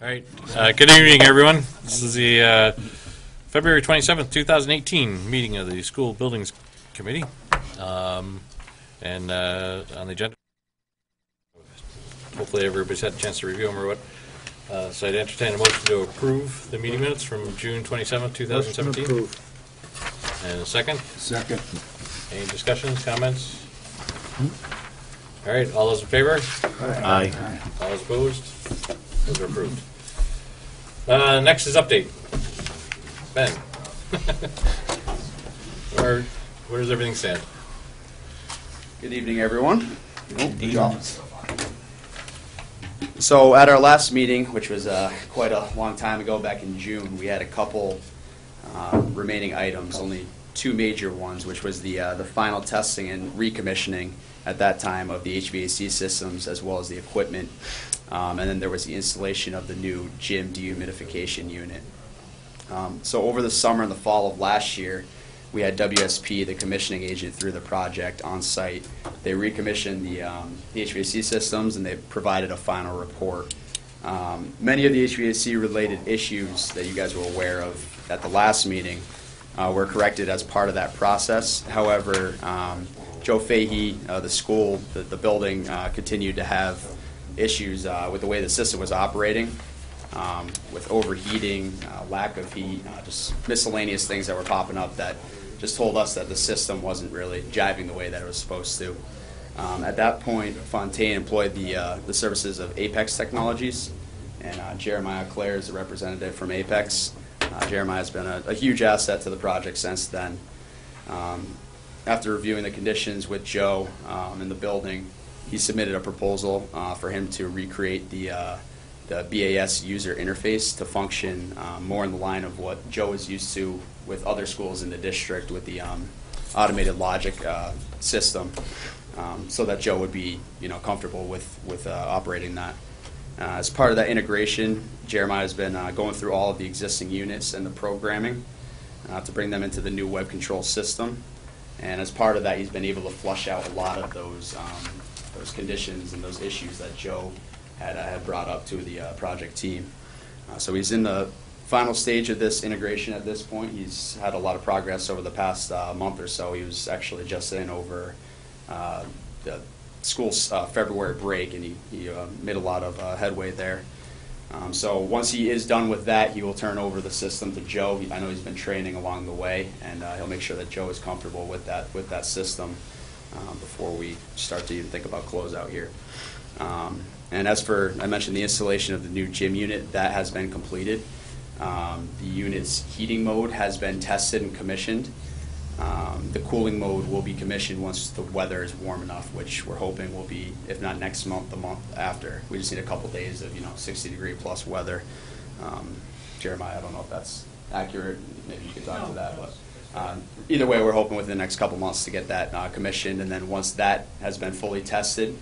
All right. Good evening, everyone. This is the February 27th, 2018 meeting of the School Buildings Committee. And on the agenda, hopefully everybody's had a chance to review them or what. So I'd entertain a motion to approve the meeting minutes from June 27th, 2017. And a second? Second. Any discussions, comments? All right. All those in favor? Aye. All those opposed? Those are approved. Next is update. Ben. Where does everything stand? Good evening, everyone. So at our last meeting, which was quite a long time ago, back in June, we had a couple remaining items, only two major ones, which was the final testing and recommissioning at that time of the HVAC systems as well as the equipment. And then there was the installation of the new gym dehumidification unit. So over the summer and the fall of last year, we had WSP, the commissioning agent through the project, on site. They recommissioned the HVAC systems and they provided a final report. Many of the HVAC related issues that you guys were aware of at the last meeting were corrected as part of that process. However, Joe Fahey, the school, the building, continued to have issues with the way the system was operating, with overheating, lack of heat, just miscellaneous things that were popping up that just told us that the system wasn't really jiving the way that it was supposed to. At that point, Fontaine employed the services of Apex Technologies, and Jeremiah Clare is a representative from Apex. Jeremiah has been a huge asset to the project since then. After reviewing the conditions with Joe in the building, he submitted a proposal for him to recreate the BAS user interface to function more in the line of what Joe is used to with other schools in the district with the automated logic system, so that Joe would be comfortable with operating that. As part of that integration, Jeremiah has been going through all of the existing units and the programming to bring them into the new web control system. And as part of that, he's been able to flush out a lot of those conditions and those issues that Joe had brought up to the project team. So he's in the final stage of this integration at this point. He's had a lot of progress over the past month or so. He was actually just in over the school's February break, and he made a lot of headway there. So once he is done with that, he will turn over the system to Joe. I know he's been training along the way, and he'll make sure that Joe is comfortable with that system before we start to even think about closeout here. And as for, I mentioned the installation of the new gym unit, that has been completed. The unit's heating mode has been tested and commissioned. The cooling mode will be commissioned once the weather is warm enough, which we're hoping will be, if not next month, the month after. We just need a couple days of 60-degree plus weather. Jeremiah, I don't know if that's accurate. Maybe you could talk to that, but either way, we're hoping within the next couple months to get that commissioned, and then once that has been fully tested,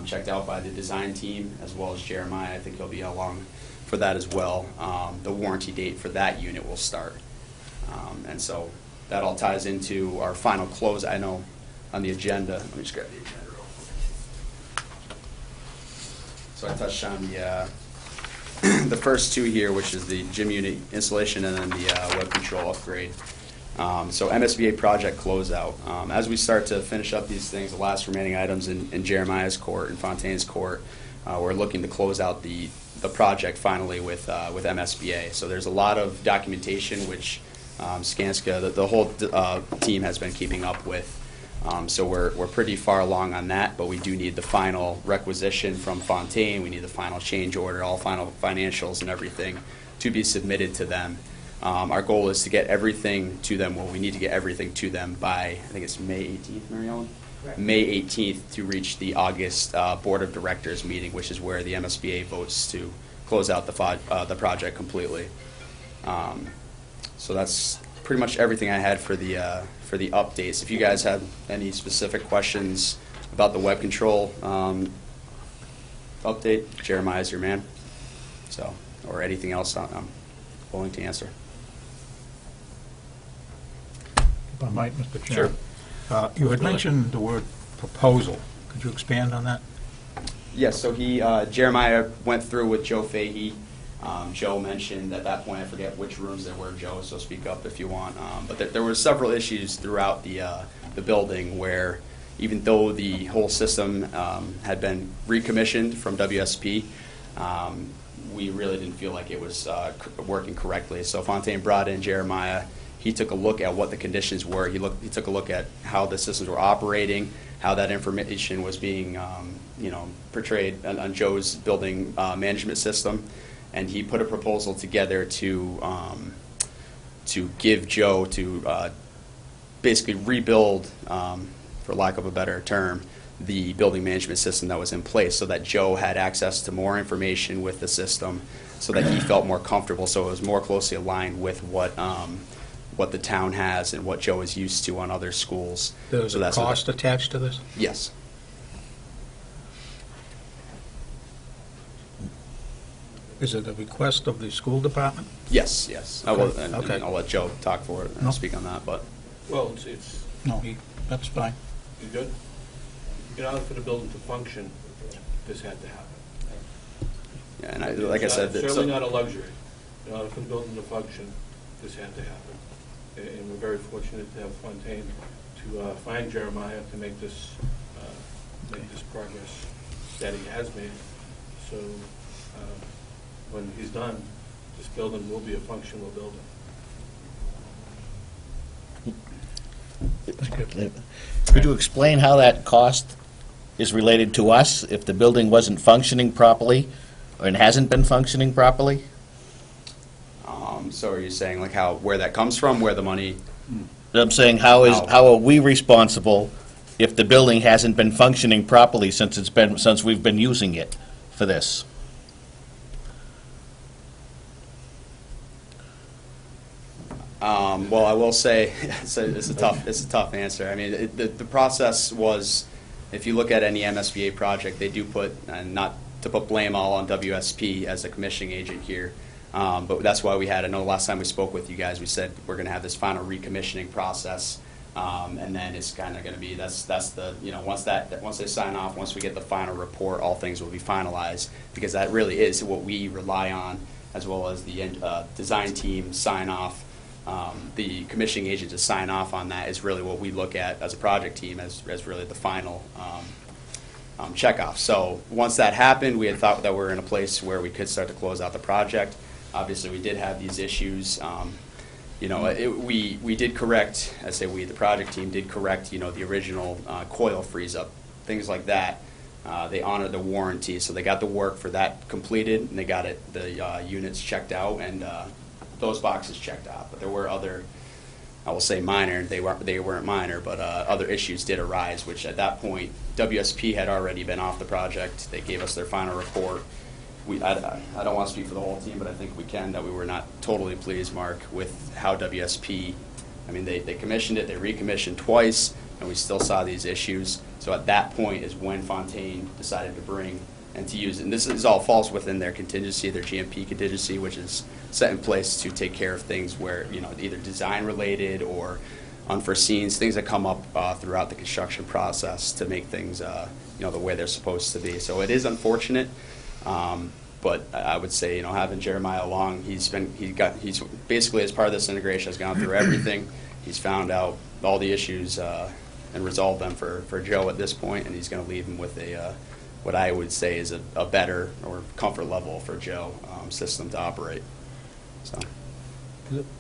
checked out by the design team as well as Jeremiah, I think he'll be along for that as well. The warranty date for that unit will start, and so that all ties into our final close. I know on the agenda. Let me just grab the agenda real quick. So I touched on the first two here, which is the gym unit installation and then the web control upgrade. So MSBA project closeout. As we start to finish up these things, the last remaining items in Jeremiah's court and Fontaine's court, we're looking to close out the project finally with MSBA. So there's a lot of documentation which Skanska, the whole team has been keeping up with. So we're pretty far along on that, but we do need the final requisition from Fontaine. We need the final change order, all final financials and everything to be submitted to them. Our goal is to get everything to them. Well, we need to get everything to them by, I think it's May 18th, Mary Ellen? Right. May 18th to reach the August Board of Directors meeting, which is where the MSBA votes to close out the project completely. So that's pretty much everything I had for the updates. If you guys have any specific questions about the web control update, Jeremiah's your man. So, or anything else, I'm willing to answer. If I might, Mr. Chair. Sure. You had mentioned the word proposal. Could you expand on that? Yes, so Jeremiah went through with Joe Fahey Joe mentioned at that point, I forget which rooms there were, Joe, so speak up if you want. But there were several issues throughout the building where even though the whole system had been recommissioned from WSP, we really didn't feel like it was working correctly. So Fontaine brought in Jeremiah. He took a look at what the conditions were. He took a look at how the systems were operating, how that information was being portrayed on Joe's building management system, and he put a proposal together to give Joe to basically rebuild, for lack of a better term, the building management system that was in place, so that Joe had access to more information with the system, so that he felt more comfortable, so it was more closely aligned with what the town has and what Joe is used to on other schools. There's So a that's what- cost attached to this? Yes. Is it a request of the school department? Yes, yes. I will, and Okay. I'll let Joe talk for it No. and speak on that, but Well, it's, No, that's fine. you good? In order for the building to function, this had to happen. yeah, and like I said, It's that- certainly not a luxury. In order for the building to function, this had to happen. And we're very fortunate to have Fontaine to find Jeremiah to make this progress that he has made. So when he's done, this building will be a functional building. Could you explain how that cost is related to us if the building wasn't functioning properly and hasn't been functioning properly? so are you saying like where that comes from, where the money? I'm saying, how are we responsible if the building hasn't been functioning properly since we've been using it for this? Well, I will say it's a tough answer. I mean, the process was, if you look at any MSBA project, they do put, and not to put blame all on WSP as a commissioning agent here, but that's why we had. I know the last time we spoke with you guys, we said we're going to have this final recommissioning process, and then it's kind of going to be that's the once they sign off, once we get the final report, all things will be finalized, because that really is what we rely on, as well as the design team sign off. The commissioning agent to sign off on that is really what we look at as a project team as really the final checkoff. So once that happened, we had thought that we were in a place where we could start to close out the project. Obviously, we did have these issues. We did correct, I say we, the project team did correct, the original coil freeze-up, things like that. They honored the warranty, so they got the work for that completed, and they got the units checked out, and those boxes checked off. But there were other, I will say minor, they weren't minor, but other issues did arise, which at that point, WSP had already been off the project. They gave us their final report. I don't want to speak for the whole team, but I think we can, that we were not totally pleased, Mark, with how WSP, I mean, they commissioned it, they recommissioned twice, and we still saw these issues. So at that point is when Fontaine decided to bring and to use it. And this is all falls within their contingency, their GMP contingency, which is set in place to take care of things where, either design related or unforeseen, things that come up throughout the construction process to make things, the way they're supposed to be. So it is unfortunate, but I would say, having Jeremiah along, he's basically, as part of this integration, has gone through everything. He's found out all the issues and resolved them for Joe at this point, and he's going to leave him with what I would say is a better or comfort level for Joe system to operate. So.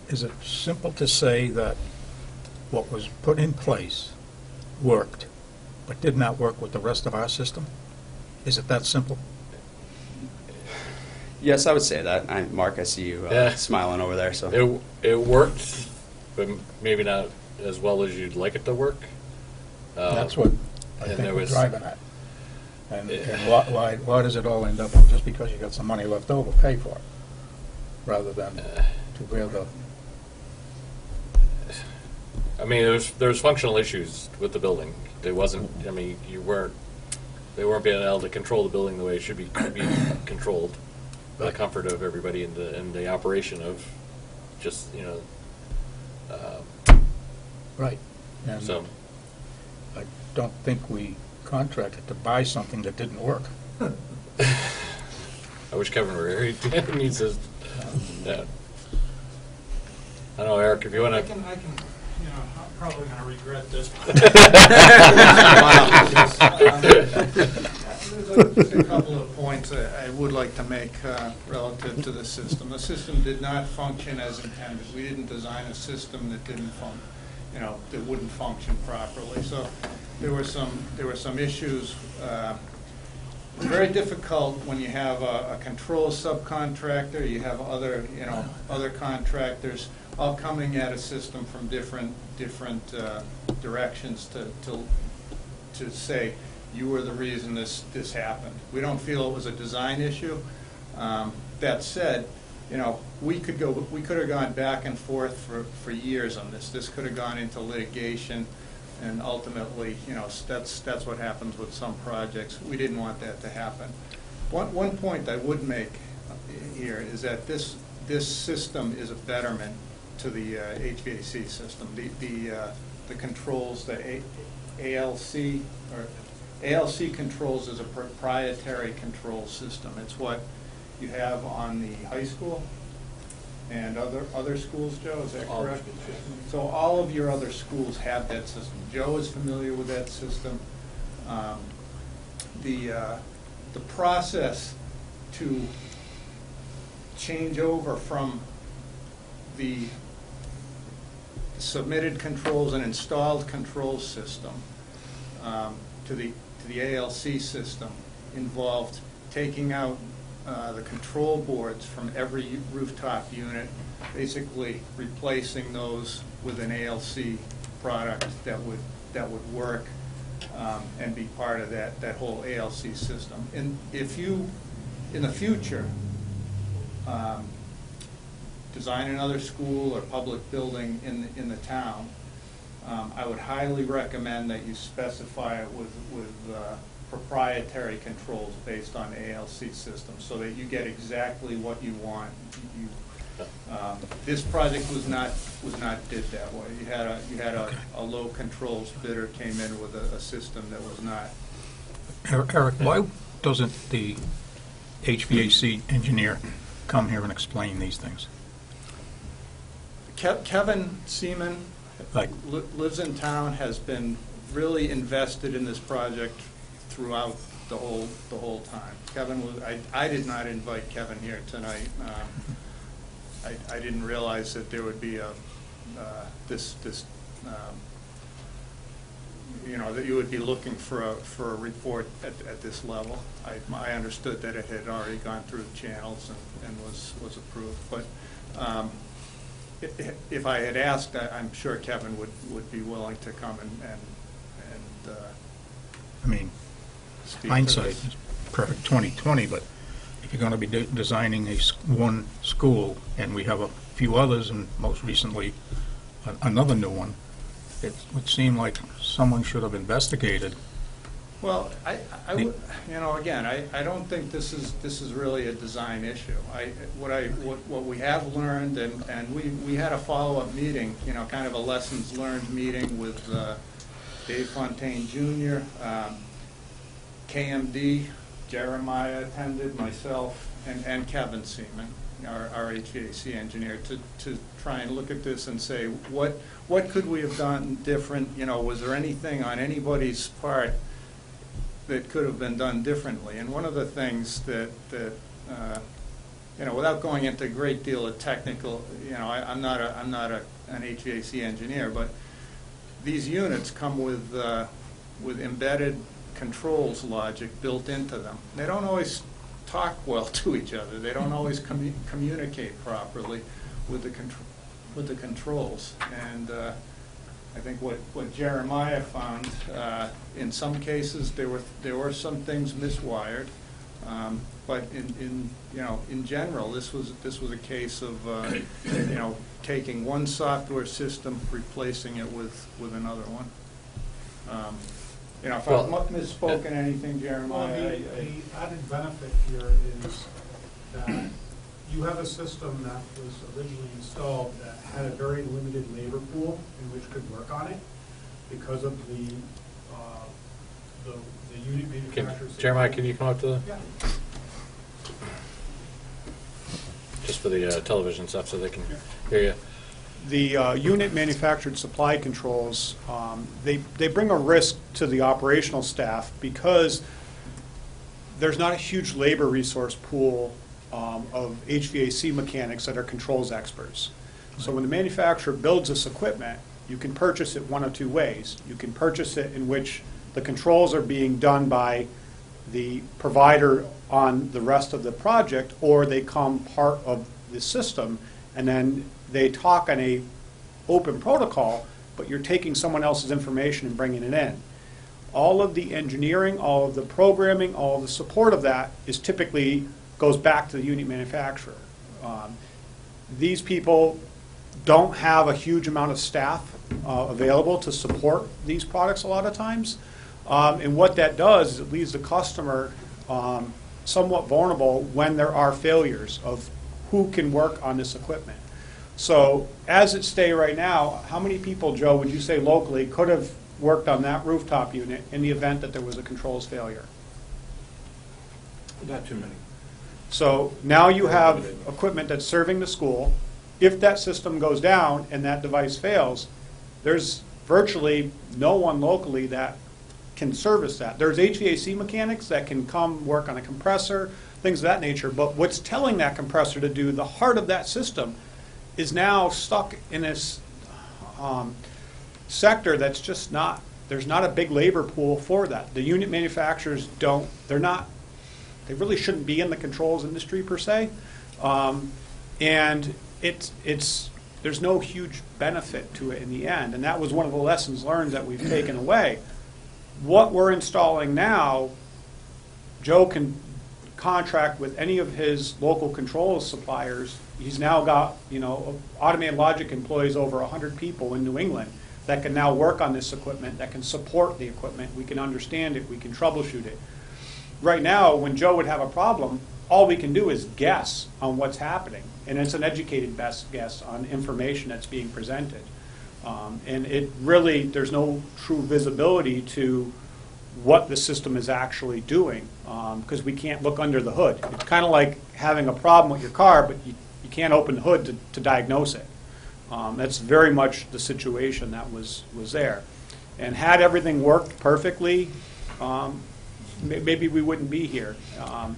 Is it simple to say that what was put in place worked, but did not work with the rest of our system? Is it that simple? Yes, I would say that. Mark, I see you smiling over there. So It worked, but maybe not as well as you'd like it to work. That's what I and think there we're was- driving at. And why does it all end up just because you got some money left over, pay for it, rather than to where the... I mean, there was functional issues with the building. There wasn't. I mean, they weren't being able to control the building the way it should be controlled, for the comfort of everybody and the operation of just Right. And so. I don't think we contracted to buy something that didn't work. I wish Kevin were here. He needs to, yeah. I don't know, Eric, if you want I to. can, you know, I'm probably going to regret this. There's just a couple of points I would like to make relative to the system. The system did not function as intended. We didn't design a system that didn't that wouldn't function properly. So there were some issues. It's very difficult when you have a control subcontractor, you have other contractors all coming at a system from different directions to say, you were the reason this happened. We don't feel it was a design issue. That said, we could have gone back and forth for years on this. This could have gone into litigation, and ultimately, that's what happens with some projects. We didn't want that to happen. One point I would make here is that this system is a betterment to the HVAC system. The controls, the ALC controls is a proprietary control system. It's what you have on the high school and other schools, Joe, is that correct? So all of your other schools have that system. Joe is familiar with that system. The process to change over from the submitted controls and installed control system to the ALC system involved taking out the control boards from every rooftop unit, basically replacing those with an ALC product that would work and be part of that whole ALC system. And if you, in the future, design another school or public building in the town, I would highly recommend that you specify it with proprietary controls based on ALC systems, so that you get exactly what you want. This project was not did that way. You had a low controls bidder came in with a system that was not. Eric, why doesn't the HVAC engineer come here and explain these things? Kevin Seaman Like, lives in town, has been really invested in this project throughout the whole time. Kevin was. I did not invite Kevin here tonight. I didn't realize that there would be that you would be looking for a report at this level. I understood that it had already gone through the channels and was approved, but. If I had asked, I'm sure Kevin would be willing to come and I mean, speak hindsight to is perfect 20/20, but if you're going to be designing one school, and we have a few others, and most recently another new one, it would seem like someone should have investigated. Well, I would, again, I don't think this is really a design issue. What we have learned, and we had a follow-up meeting, kind of a lessons learned meeting with Dave Fontaine Jr., KMD, Jeremiah attended, myself, and Kevin Seaman, our HVAC engineer, to try and look at this and say, what could we have done different? Was there anything on anybody's part that could have been done differently? And one of the things that without going into a great deal of technical, I'm not an HVAC engineer, but these units come with embedded controls logic built into them. They don't always talk well to each other. They don't always communicate properly with the controls. And I think what Jeremiah found, in some cases there were some things miswired, but in general this was a case of taking one software system, replacing it with another one. If I've misspoken anything, Jeremiah. Well, the added benefit here is that you have a system that was originally installed that had a very limited labor pool in which could work on it because of the unit manufacturers. Jeremiah, can you come up to the? Yeah. for the television stuff so they can hear you. The unit manufactured supply controls, they bring a risk to the operational staff because there's not a huge labor resource pool of HVAC mechanics that are controls experts. So when the manufacturer builds this equipment, you can purchase it one of two ways. You can purchase it in which the controls are being done by the provider on the rest of the project, or they come part of the system, and then they talk on a open protocol, but you're taking someone else's information and bringing it in. All of the engineering, all of the programming, all of the support of that is typically goes back to the unit manufacturer. These people don't have a huge amount of staff available to support these products a lot of times. And what that does is it leaves the customer somewhat vulnerable when there are failures of who can work on this equipment. So as it stays right now, how many people, Joe, would you say locally could have worked on that rooftop unit in the event that there was a controls failure? Not too many. So now you have equipment that's serving the school. If that system goes down and that device fails, there's virtually no one locally that can service that. There's HVAC mechanics that can come work on a compressor, things of that nature, but what's telling that compressor to do the heart of that system is now stuck in this sector that's just not, there's not a big labor pool for that. The unit manufacturers don't, they really shouldn't be in the controls industry per se. And there's no huge benefit to it in the end. And that was one of the lessons learned that we've taken away. What we're installing now, Joe can contract with any of his local controls suppliers. He's now got, Automated Logic employs over 100 people in New England that can now work on this equipment, that can support the equipment. We can understand it. We can troubleshoot it. Right now, when Joe would have a problem, all we can do is guess on what's happening. And it's an educated best guess on information that's being presented. And it really, there's no true visibility to what the system is actually doing because we can't look under the hood. It's kind of like having a problem with your car, but you can't open the hood to diagnose it. That's very much the situation that was there. And had everything worked perfectly, maybe we wouldn't be here.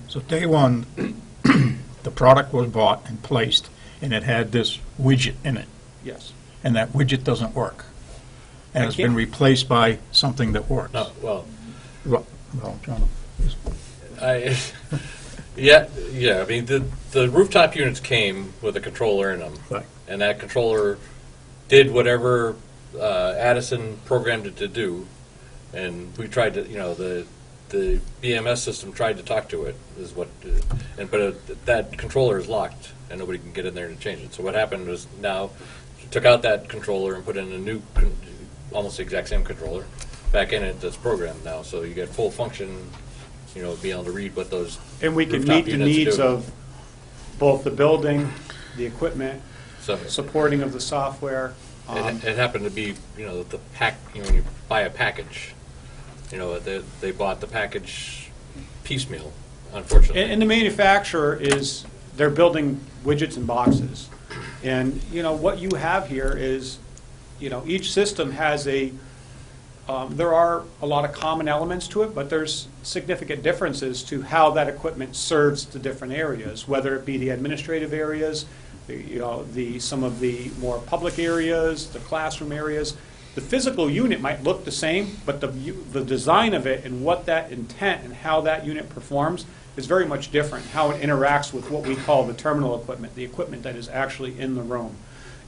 So day one, the product was bought and placed, and it had this widget in it, Yes. and that widget doesn't work. And I it's been can't- replaced by something that works. No, well, Well, John, yeah. I mean, the rooftop units came with a controller in them, right. and that controller did whatever Addison programmed it to do, and we tried to, the BMS system tried to talk to it, is what, but that controller is locked, and nobody can get in there to change it. So what happened was now, took out that controller and put in a new, almost the exact same controller, back in it that's programmed now. So you get full function, being able to read what those And we can rooftop meet the units needs do. of both the building, the equipment, So supporting of the software. it happened to be, the pack, when you buy a package, they bought the package piecemeal, unfortunately. And the manufacturer they're building widgets and boxes. And, what you have here is, each system has there are a lot of common elements to it, but there's significant differences to how that equipment serves the different areas, whether it be the administrative areas, some of the more public areas, the classroom areas. The physical unit might look the same, but the design of it and what that intent and how that unit performs is very much different, how it interacts with what we call the terminal equipment, the equipment that is actually in the room.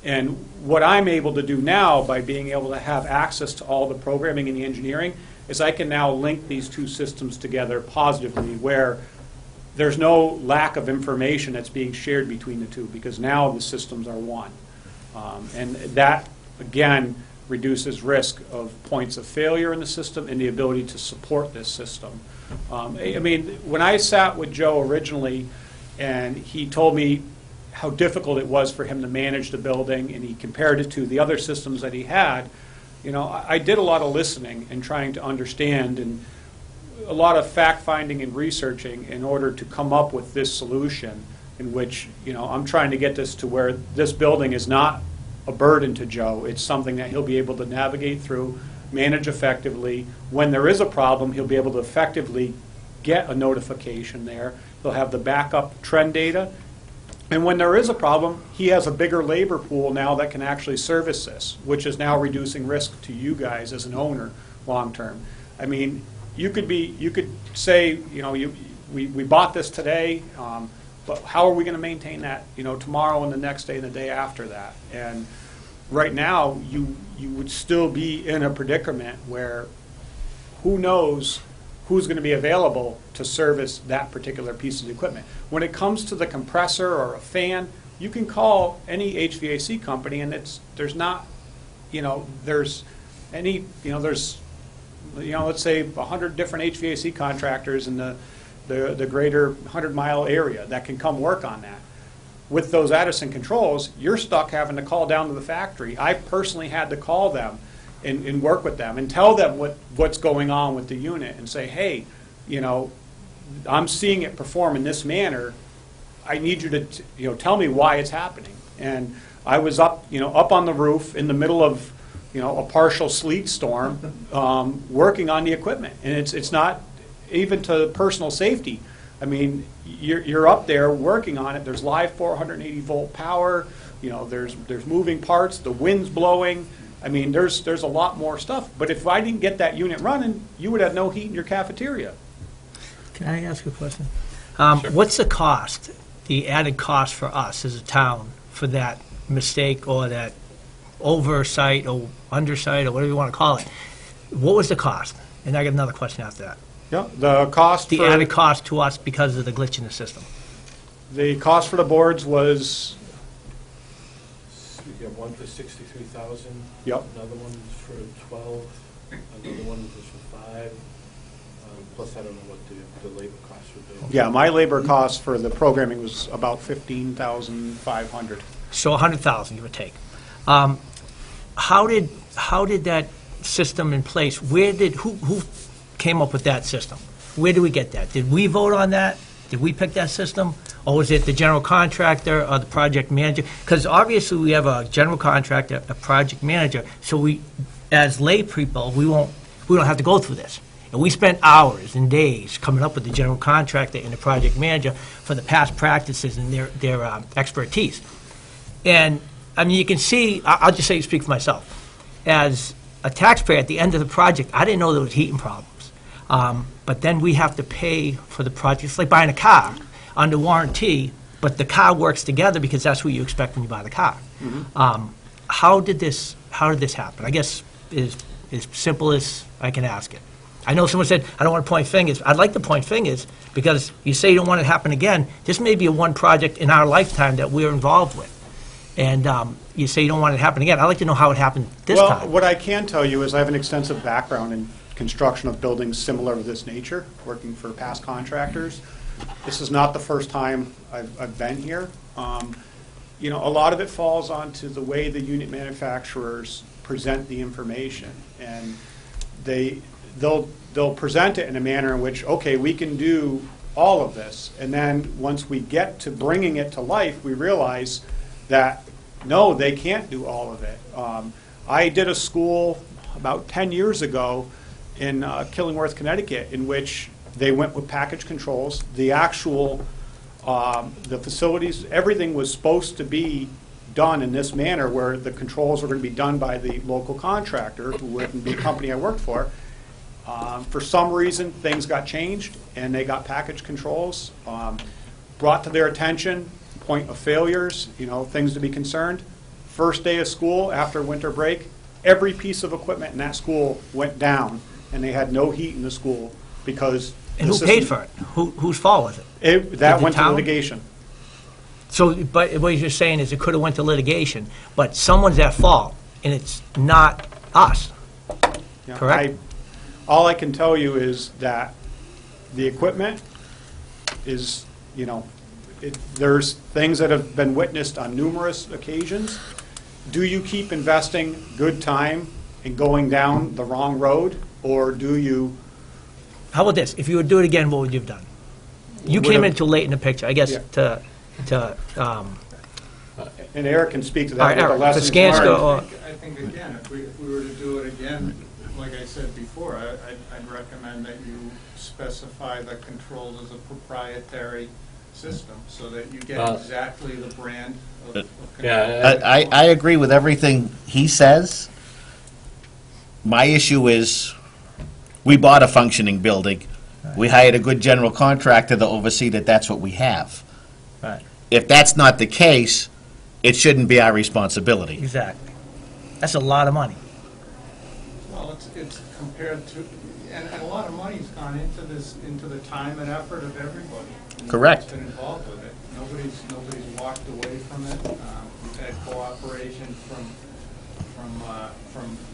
And what I'm able to do now by being able to have access to all the programming and the engineering is I can now link these two systems together positively where there's no lack of information that's being shared between the two because now the systems are one. And that, again, reduces risk of points of failure in the system and the ability to support this system. I mean, when I sat with Joe originally and he told me how difficult it was for him to manage the building and he compared it to the other systems that he had, I did a lot of listening and trying to understand and a lot of fact-finding and researching in order to come up with this solution in which, I'm trying to get this to where this building is not a burden to Joe. It's something that he'll be able to navigate through, manage effectively. When there is a problem, he'll be able to effectively get a notification there. He'll have the backup trend data. And when there is a problem, he has a bigger labor pool now that can actually service this, which is now reducing risk to you guys as an owner long-term. I mean, you could say, we bought this today, but how are we going to maintain that, tomorrow and the next day and the day after that? And right now, you would still be in a predicament where who knows who's going to be available to service that particular piece of equipment. When it comes to the compressor or a fan, you can call any HVAC company, and there's let's say 100 different HVAC contractors in the greater 100-mile area that can come work on that. With those Edison controls, you're stuck having to call down to the factory. I personally had to call them and work with them and tell them what's going on with the unit and say, hey, I'm seeing it perform in this manner. I need you to tell me why it's happening. And I was up on the roof in the middle of a partial sleet storm, working on the equipment, and it's not even to personal safety. I mean, you're up there working on it. There's live 480 volt power. There's moving parts. The wind's blowing. I mean, there's a lot more stuff. But if I didn't get that unit running, you would have no heat in your cafeteria. Can I ask a question? Sure. What's the cost, the added cost for us as a town for that mistake or that oversight or undersight or whatever you want to call it? What was the cost? And I got another question after that. Yeah, the cost The added cost to us because of the glitch in the system. The cost for the boards was, You have one for 63,000. Yep. Another one was for 12. Another one was for 5. Plus, I don't know what the labor costs would be. yeah, my labor cost for the programming was about $15,500. So 100,000, give or take. How did that system in place? Who came up with that system? Where did we get that? Did we vote on that? Did we pick that system? Or was it the general contractor or the project manager? Because obviously we have a general contractor, a project manager, so we, as lay people, we don't have to go through this. And we spent hours and days coming up with the general contractor and the project manager for the past practices and their expertise. And, I mean, you can see, I'll just say, speak for myself. As a taxpayer, at the end of the project, I didn't know there was heating problems. But then we have to pay for the project. It's like buying a car under warranty, but the car works together because that's what you expect when you buy the car. Mm-hmm. How did this happen? I guess is as simple as I can ask it. I know someone said, I don't want to point fingers. I'd like to point fingers because you say you don't want it to happen again. This may be a one project in our lifetime that we're involved with. And you say you don't want it to happen again. I'd like to know how it happened this time. Well, what I can tell you is I have an extensive background in construction of buildings similar of this nature, working for past contractors. This is not the first time I've been here. A lot of it falls onto the way the unit manufacturers present the information. And they'll present it in a manner in which, okay, we can do all of this. And then once we get to bringing it to life, we realize that, no, they can't do all of it. I did a school about 10 years ago in Killingworth, Connecticut, in which they went with package controls. The actual, the facilities, everything was supposed to be done in this manner where the controls were going to be done by the local contractor, who would be the company I worked for. For some reason, things got changed, and they got package controls. Brought to their attention, point of failures, things to be concerned. First day of school after winter break, every piece of equipment in that school went down, and they had no heat in the school because... And who paid for it? Whose fault was it? That the went to town? litigation. So, but what you're saying is it could have went to litigation, but someone's at fault, and it's not us. Yeah, Correct? All I can tell you is that the equipment is, there's things that have been witnessed on numerous occasions. Do you keep investing good time and going down the wrong road, or do you... How about this? If you would do it again, what would you have done? You came in too late in the picture, I guess, Yeah. to to, And Eric can speak to All right, that. Eric, What the for lessons Skanska learned. or- I think, again, if we were to do it again, like I said before, I'd recommend that you specify the controls as a proprietary system, so that you get exactly the brand of control. Yeah, I agree with everything he says. My issue is, we bought a functioning building. We hired a good general contractor to oversee that that's what we have. right, If that's not the case, it shouldn't be our responsibility. exactly. That's a lot of money. Well, it's compared to, and a lot of money's gone into this, into the time and effort of everybody. Correct. That's been involved with it. Nobody's walked away from it. We've had cooperation from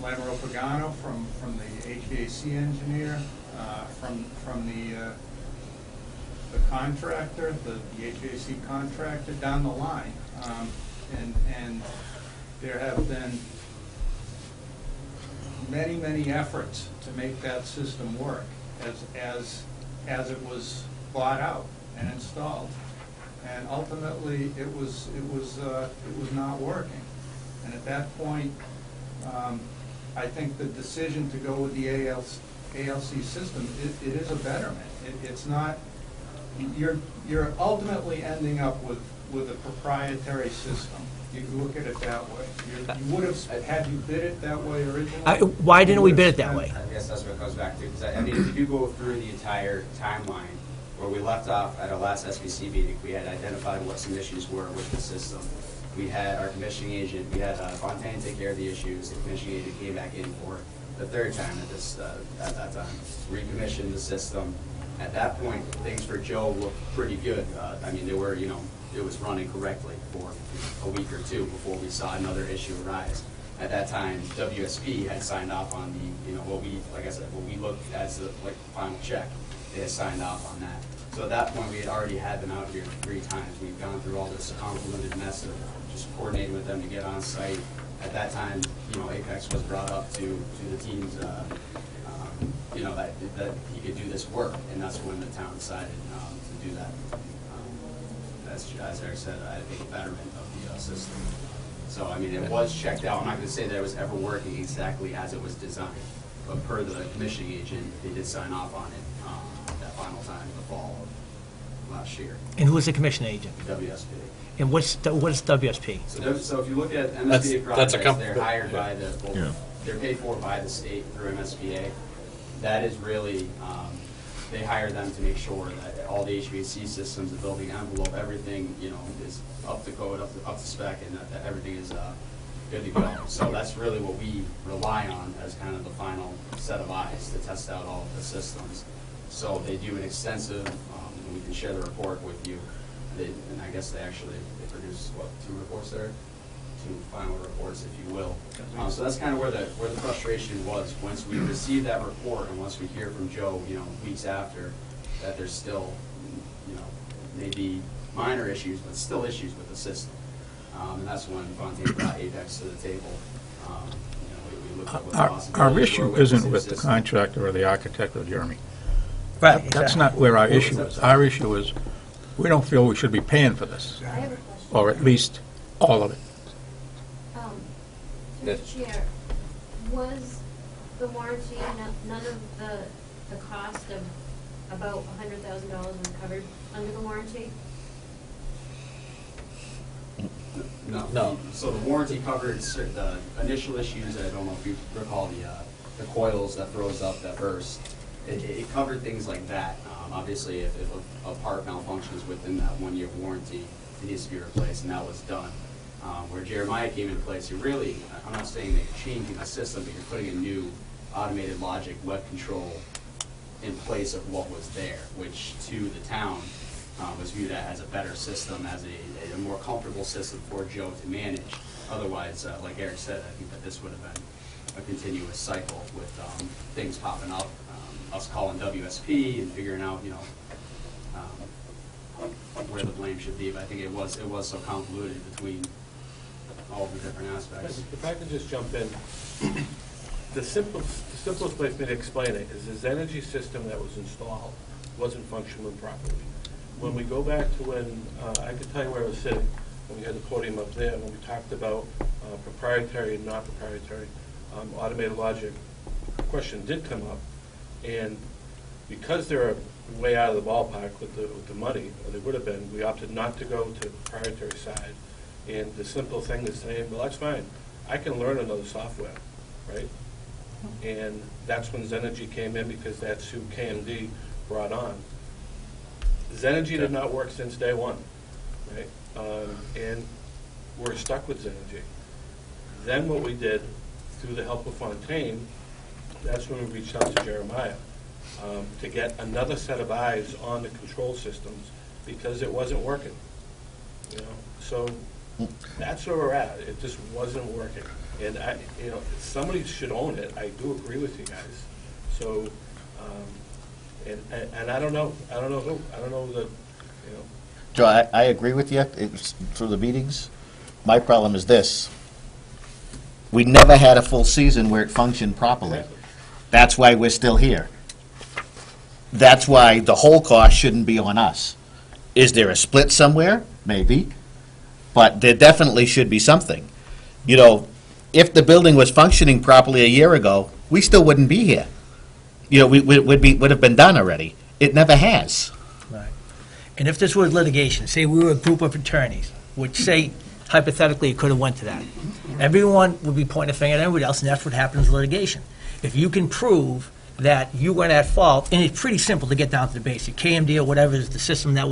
Lamero Pagano, from the HVAC engineer, from the contractor, the HVAC contractor down the line. And there have been many efforts to make that system work as it was bought out and installed. And ultimately, it was not working. And at that point, I think the decision to go with the ALC system, it is a betterment. It's not, you're ultimately ending up with a proprietary system. You can look at it that way. You would have, had you bid it that way originally. Why didn't we bid it that way? I guess that's what it comes back to, because I mean, if you go through the entire timeline, where we left off at our last SBC meeting, we had identified what some issues were with the system. We had our commissioning agent, we had Fontaine take care of the issues. The commissioning agent came back in for the third time at that time, recommissioned the system. At that point, things for Joe looked pretty good. I mean, they were, it was running correctly for a week or two before we saw another issue arise. At that time, WSP had signed off on the, what we looked as the final check. They had signed off on that. So at that point, we had already had them out here 3 times. We've gone through all this convoluted mess of just coordinating with them to get on site. At that time, Apex was brought up to the teams, that he could do this work, and that's when the town decided to do that. As Eric said, I think a betterment of the system. So, I mean, it was checked out. I'm not going to say that it was ever working exactly as it was designed, but per the commissioning agent, they did sign off on it that final time in the fall of last year. And who was the commission agent? WSP. And what is WSP? So if you look at That's MSBA a projects, they're hired by they're paid for by the state through MSBA. That is really, they hire them to make sure that all the HVAC systems, the building envelope, everything, is up to code, up to spec, and that everything is good to go. So that's really what we rely on as kind of the final set of eyes to test out all of the systems. So they do an extensive, and we can share the report with you. And I guess they produce, 2 reports there? 2 final reports, if you will. So that's kind of where the frustration was. Once we receive that report, and once we hear from Joe, weeks after, that there's still, maybe minor issues, but still issues with the system. And that's when Fontaine brought Apex to the table. We looked at what the possibilities Our were issue with the isn't same with the system. contractor or the architect or Jeremy. Right. That's not where our issue is. Our issue is, we don't feel we should be paying for this, I have a question. or at least all of it. Through the chair, was the warranty, none of the cost of about $100,000 was covered under the warranty? No. So the warranty covered the initial issues. I don't know if you recall the coils that froze up that burst. It covered things like that. Obviously, if a part malfunctions within that 1-year warranty, it needs to be replaced, and that was done. Where Jeremiah came into place, I'm not saying they're changing the system, but you're putting a new automated logic web control in place of what was there, which to the town was viewed as a better system, as a more comfortable system for Joe to manage. Otherwise, like Eric said, I think that this would have been a continuous cycle with things popping up, us calling WSP and figuring out, where the blame should be. But I think it was so convoluted between all the different aspects. If I could just jump in, the simplest way for me to explain it is this energy system that was installed wasn't functioning properly. when we go back to when, I could tell you where I was sitting, when we had the podium up there, when we talked about proprietary and not proprietary, automated logic, question did come up. And because they're way out of the ballpark with the money, or they would have been, we opted not to go to the proprietary side. And the simple thing is saying, well, that's fine. I can learn another software, right? And that's when Zenergy came in, because that's who KMD brought on. Zenergy did not work since day one, right? And we're stuck with Zenergy. Then what we did, through the help of Fontaine, that's when we reached out to Jeremiah to get another set of eyes on the control systems, because it wasn't working. You know, so that's where we're at. It just wasn't working, and somebody should own it. I do agree with you guys. So, and I don't know who. I don't know the, Joe, I agree with you. It's through the meetings. My problem is this: we never had a full season where it functioned properly. That's why we're still here. That's why the whole cost shouldn't be on us. Is there a split somewhere? Maybe. But there definitely should be something. You know, if the building was functioning properly a year ago, we still wouldn't be here. You know, we would have been done already. It never has. Right. And if this was litigation, say we were a group of attorneys, which say hypothetically it could have went to that, everyone would be pointing a finger at everybody else, and that's what happens in litigation. If you can prove that you weren't at fault, and it's pretty simple to get down to the basic. KMD or whatever is the system that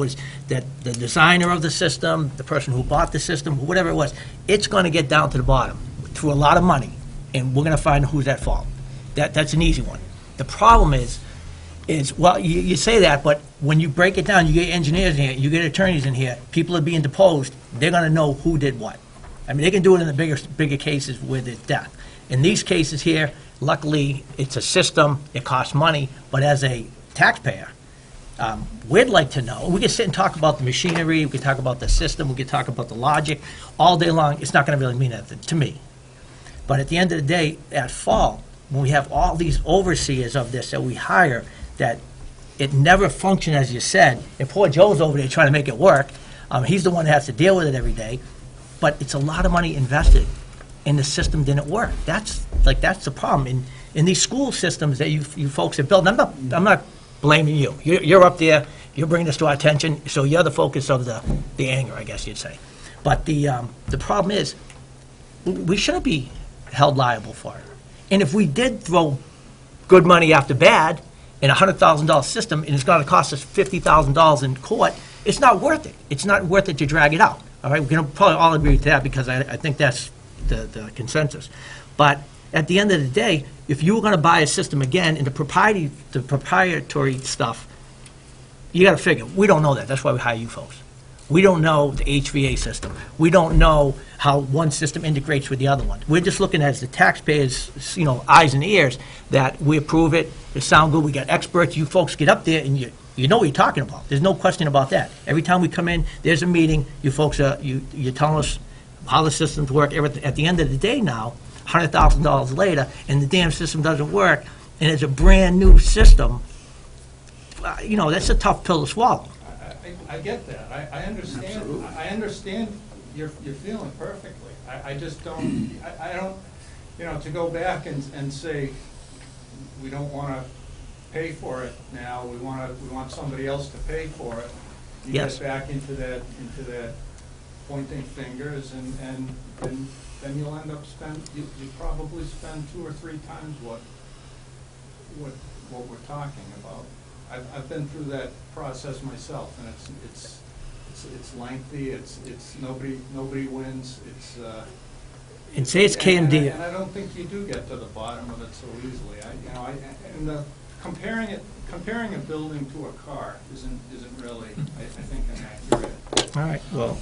the designer of the system, the person who bought the system, whatever it was, it's going to get down to the bottom through a lot of money, and we're going to find who's at fault. That's an easy one. The problem is well, you say that, but when you break it down, you get engineers in here, you get attorneys in here, people are being deposed, they're going to know who did what. I mean, they can do it in the bigger cases with it's death. In these cases here, luckily, it's a system, it costs money, but as a taxpayer, we'd like to know. We can sit and talk about the machinery, we can talk about the system, we can talk about the logic all day long. It's not going to really mean anything to me. But at the end of the day, at fault, when we have all these overseers of this that we hire, that it never functioned as you said, and poor Joe's over there trying to make it work. He's the one that has to deal with it every day. But it's a lot of money invested, and the system didn't work. That's the problem. In these school systems that you folks have built, I'm not blaming you. You're up there, you're bringing this to our attention, so you're the focus of the anger, I guess you'd say. But the problem is, we shouldn't be held liable for it. And if we did throw good money after bad in a $100,000 system, and it's going to cost us $50,000 in court, it's not worth it. It's not worth it to drag it out. All right, we can probably all agree to that, because I think that's the consensus. But at the end of the day, if you were going to buy a system again in the proprietary stuff, you got to figure, we don't know that. That's why we hire you folks. We don't know the HVA system. We don't know how one system integrates with the other one. We're just looking at the taxpayers' eyes and ears, that we approve it, it sounds good, we got experts, you folks get up there and you know what you're talking about. There's no question about that. Every time we come in, there's a meeting, you folks you're telling us how the systems work. At the end of the day now, $100,000 later, and the damn system doesn't work, and it's a brand new system, that's a tough pill to swallow. I get that. I understand. Absolutely. I understand your feeling perfectly. I just don't. I don't. To go back and say we don't want to pay for it now. We want somebody else to pay for it. You Yes. get back into that pointing fingers, and then you'll end up you probably spend 2 or 3 times what we're talking about. I've been through that process myself, and it's lengthy. It's nobody wins. It's And say it's KMD. and I don't think you do get to the bottom of it so easily. Comparing a building to a car isn't really, I think, inaccurate. All right, well,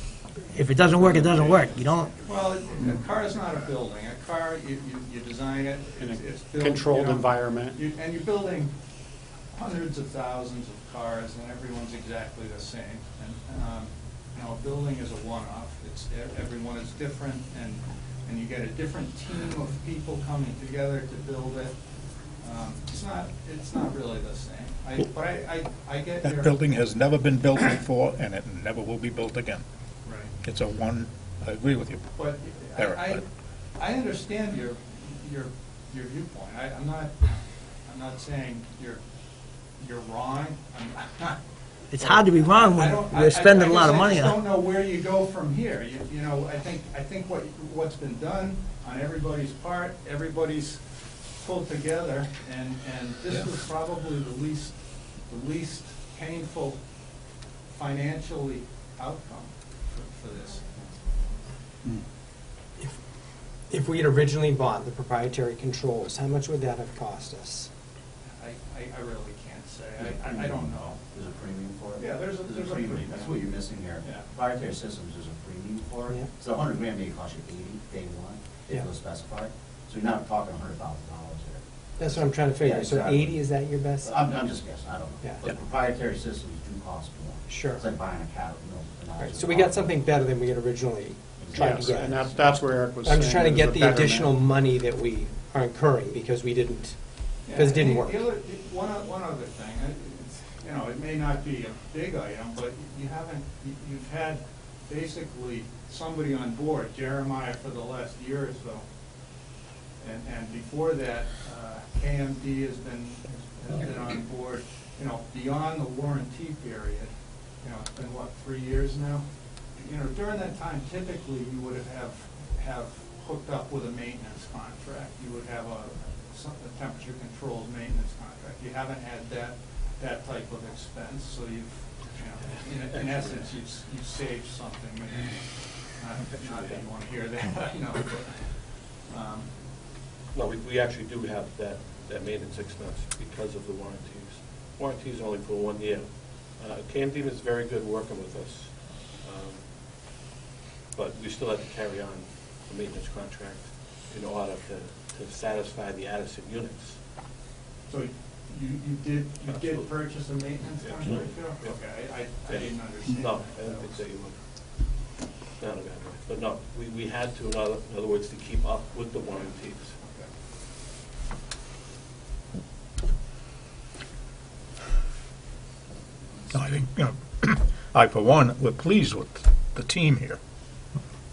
if it doesn't work, it doesn't work. You don't, Well, a car is not a building. A car, you design it, it's built. Controlled environment. And you're building hundreds of thousands of cars, and everyone's exactly the same. And a building is a one-off. Everyone is different, and you get a different team of people coming together to build it. It's not really the same. But I get your. That building has never been built before, and it never will be built again. Right. It's I agree with you. But Eric, I understand your viewpoint. I'm not saying you're wrong. I'm not. It's hard to be wrong when we're spending a lot of money I just on don't know where you go from here. You know, I think what's been done on everybody's part, everybody's pulled together, and this was probably the least painful financially outcome for this. If we had originally bought the proprietary controls, how much would that have cost us? I really can't say. I don't know. There's a premium for it? Yeah, there's a premium. That's what you're missing here. Yeah. Proprietary systems, there's a premium for it. Yeah. So 100 grand may cost you 80 day one, if Yeah. it was specified. So you're not talking $100,000 here. That's what I'm trying to figure. Yeah, So exactly. 80, is that your best? I'm just guessing, I don't know. Yeah. But proprietary systems do cost more. Sure. It's like buying a cat, All right, so we got something better than we had originally tried to Yes, get. and that's where Eric was saying. I'm just trying to there's get a the betterment. additional money that we are incurring because we didn't, because it didn't work. One other thing, it may not be a big item, but you've had basically somebody on board, Jeremiah, for the last year or so. And before that, KMD has been on board, beyond the warranty period. It's been, 3 years now? During that time, typically, you would have hooked up with a maintenance contract. You would have a temperature controlled maintenance contract. You haven't had that type of expense, so in essence, you've saved something. Not that you want to hear that, but, No, we actually do have that maintenance expense because of the warranties. Warranties only for 1 year. KMD is very good working with us, but we still have to carry on the maintenance contract in order to satisfy the Addison units. So you did Absolutely. purchase a maintenance Yeah. contract? Yeah. Okay, I didn't understand. No, I don't think that you would. Not a bad way. But no, we had to, in other words, to keep up with the warranties. I think, I, for one, we're pleased with the team here.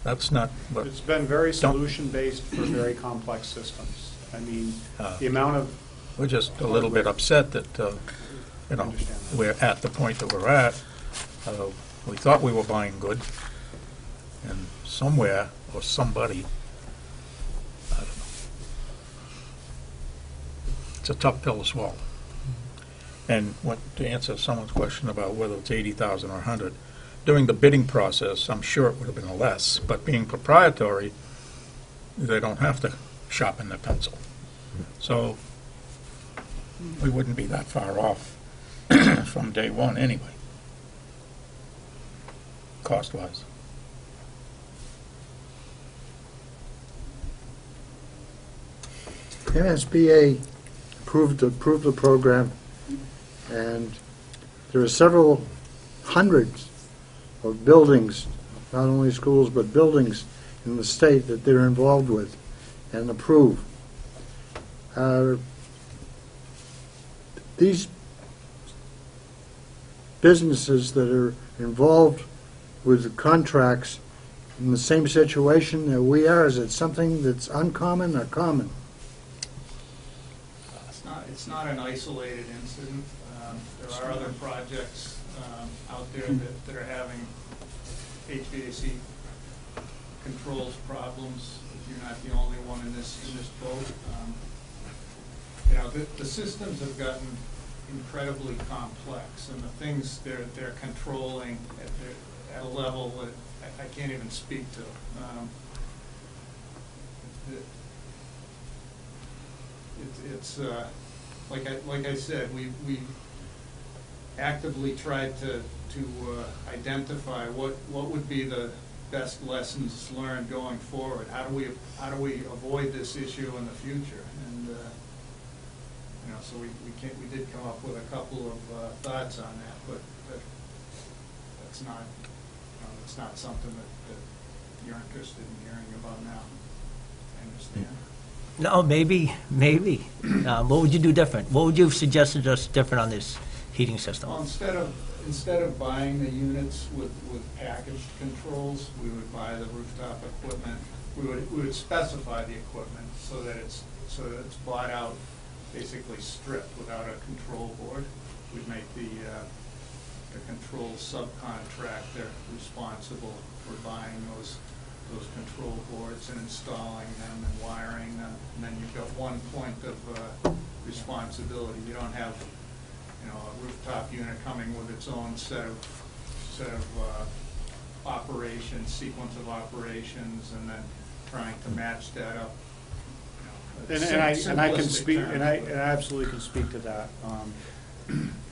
That's not, but It's been very Don't- solution-based for very complex systems. I mean, Uh, the amount of, we're just a little bit upset that, Understand that. we're at the point that we're at. We thought we were buying good, and somewhere, or somebody, I don't know. It's a tough pill to swallow. And to answer someone's question about whether it's 80,000 or 100, during the bidding process, I'm sure it would have been less, but being proprietary, they don't have to sharpen their pencil. So we wouldn't be that far off from day one anyway, cost-wise. MSBA approved the program, and there are several hundreds of buildings, not only schools, but buildings in the state that they're involved with and approve. These businesses that are involved with the contracts in the same situation that we are, is it something that's uncommon or common? It's not an isolated incident. There are other projects out there that are having HVAC controls problems. You're not the only one in this boat. The systems have gotten incredibly complex, and the things they're controlling at a level that I can't even speak to. It's like I said, we actively tried to identify what would be the best lessons learned going forward. How do we avoid this issue in the future? And so we did come up with a couple of thoughts on that, but that's not it's not something that you're interested in hearing about now. I understand. No, maybe. What would you do different? What would you have suggested us different on this heating system? Well, instead of buying the units with packaged controls, we would buy the rooftop equipment. We would specify the equipment so that it's bought out, basically stripped without a control board. We'd make the control subcontractor responsible for buying those control boards and installing them and wiring them. And then you've got one point of responsibility. You don't have, a rooftop unit coming with its own set of operations, sequence of operations, and then trying to match that up. And I can Simplistic speak, terms, and I but- absolutely can speak to that.